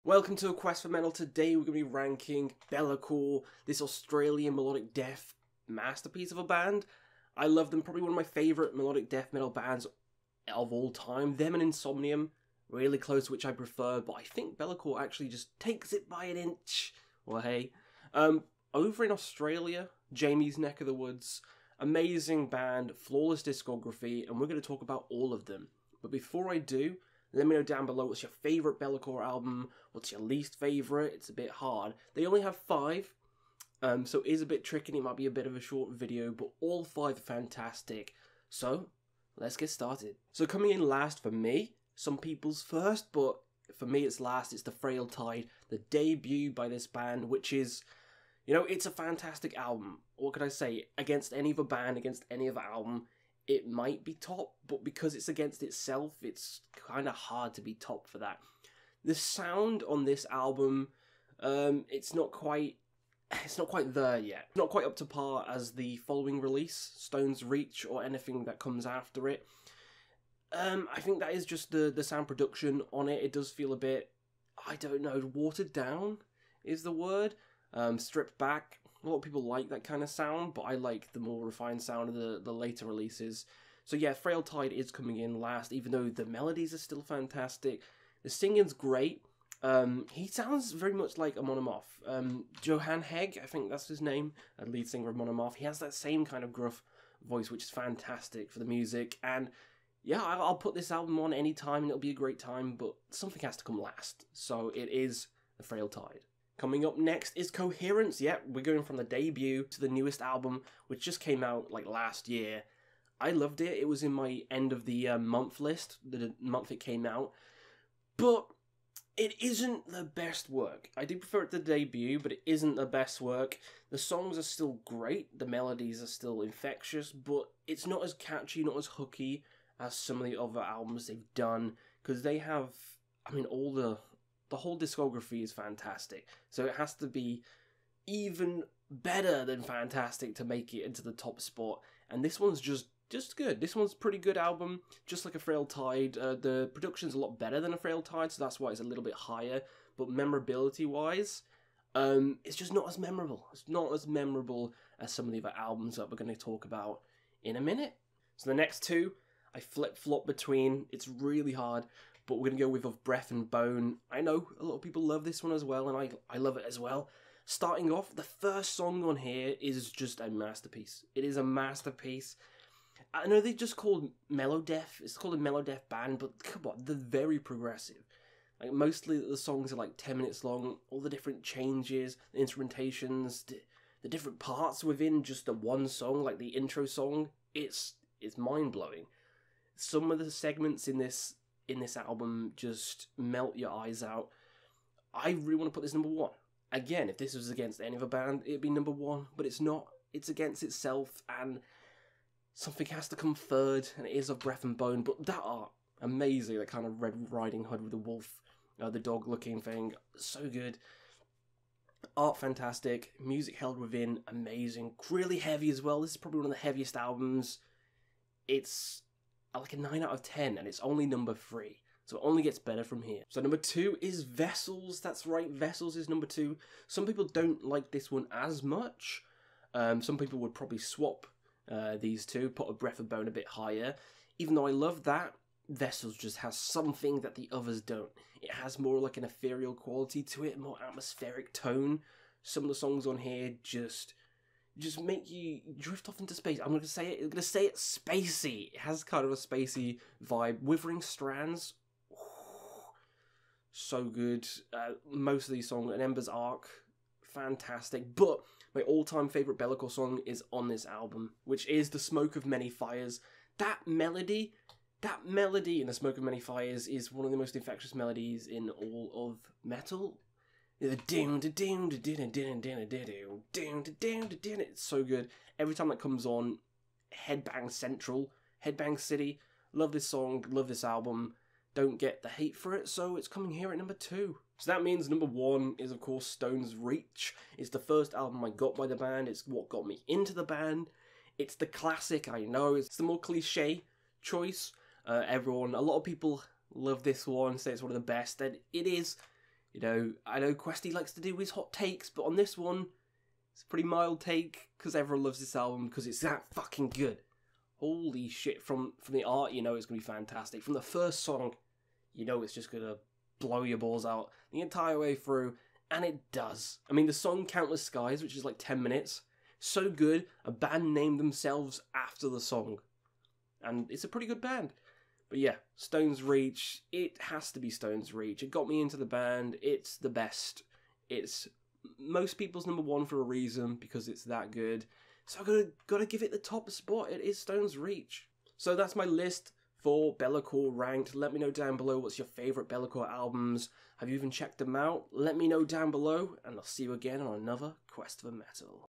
Welcome to A Quest for Metal. Today we're going to be ranking Bellacore, this Australian melodic death masterpiece of a band. I love them, probably one of my favourite melodic death metal bands of all time. Them and Insomnium, really close, which I prefer, but I think Bellacore actually just takes it by an inch. Well, hey. Over in Australia, Jamie's neck of the woods, amazing band, flawless discography, and we're going to talk about all of them. But before I do, let me know down below what's your favourite Bellacore album, what's your least favourite. It's a bit hard. They only have 5, so it is a bit tricky and it might be a bit of a short video, but all 5 are fantastic. So, let's get started. So coming in last for me, some people's first, but for me it's last, it's the Frail Tide, the debut by this band, which is, you know, it's a fantastic album. What could I say? Against any other band, against any other album, it might be top, but because it's against itself, it's kind of hard to be top for that. The sound on this album, it's not quite there yet. Not quite up to par as the following release, Stone's Reach, or anything that comes after it. I think that is just the sound production on it. It does feel a bit, I don't know, watered down is the word. Stripped back. A lot of people like that kind of sound, but I like the more refined sound of the later releases. So yeah, Frail Tide is coming in last, even though the melodies are still fantastic. The singing's great. He sounds very much like Amon Amarth. Johan Hegg, I think that's his name, lead singer of Amon Amarth. He has that same kind of gruff voice, which is fantastic for the music. And yeah, I'll put this album on any time and it'll be a great time, but something has to come last. So it is the Frail Tide. Coming up next is Coherence. Yeah, we're going from the debut to the newest album, which just came out like last year. I loved it. It was in my end of the month list, the month it came out. But it isn't the best work. I do prefer it to the debut, but it isn't the best work. The songs are still great. The melodies are still infectious, but it's not as catchy, not as hooky as some of the other albums they've done. Because they have, I mean, all the whole discography is fantastic, so it has to be even better than fantastic to make it into the top spot, and this one's just good. This one's a pretty good album, just like a Frail Tide. The production's a lot better than a Frail Tide, so that's why it's a little bit higher, but memorability-wise, it's just not as memorable. It's not as memorable as some of the other albums that we're going to talk about in a minute. So the next two, I flip-flop between. It's really hard, but we're going to go with Of Breath and Bone. I know a lot of people love this one as well, and I love it as well. Starting off, the first song on here is just a masterpiece. It is a masterpiece. I know they just called mellow death. It's called a mellow death band, but come on, they're very progressive. Like, mostly the songs are like 10 minutes long. All the different changes, the instrumentations, the different parts within just the one song, like the intro song. It's mind-blowing. Some of the segments in this album just melt your eyes out. I really want to put this number 1. Again, if this was against any other band, it'd be number 1, but it's not. It's against itself, and something has to come third, and it is Of Breath and Bone, but that art, amazing. That kind of Red Riding Hood with the wolf, the dog looking thing, so good. Art fantastic, music held within, amazing, really heavy as well. This is probably one of the heaviest albums. It's like a 9 out of 10, and it's only number 3, so it only gets better from here. So number 2 is Vessels. That's right, Vessels is number 2. Some people don't like this one as much. Some people would probably swap these two, put A Breath of Bone a bit higher. Even though I love that, Vessels just has something that the others don't. It has more like an ethereal quality to it, more atmospheric tone. Some of the songs on here just make you drift off into space. I'm going to say it spacey. It has kind of a spacey vibe. Withering Strands, so good. Most of these songs, An Ember's Arc, fantastic. But my all-time favourite Bellacore song is on this album, which is The Smoke of Many Fires. That melody in The Smoke of Many Fires is one of the most infectious melodies in all of metal. It's so good. Every time that comes on, Headbang Central, Headbang City. Love this song, love this album. Don't get the hate for it, so it's coming here at number 2. So that means number 1 is, of course, Stone's Reach. It's the first album I got by the band. It's what got me into the band. It's the classic, I know. It's the more cliche choice. A lot of people love this one, say it's one of the best, and it is. You know, I know Questy likes to do his hot takes, but on this one, it's a pretty mild take, because everyone loves this album, because it's that fucking good. Holy shit, from the art, you know it's going to be fantastic. From the first song, you know it's just going to blow your balls out the entire way through, and it does. I mean, the song Countless Skies, which is like 10 minutes, so good, a band named themselves after the song. And it's a pretty good band. But yeah, Stone's Reach, it has to be Stone's Reach. It got me into the band, it's the best. It's most people's number one for a reason, because it's that good. So I gotta give it the top spot. It is Stone's Reach. So that's my list for Bellacore ranked. Let me know down below what's your favourite Bellacore albums. Have you even checked them out? Let me know down below, and I'll see you again on another Quest for Metal.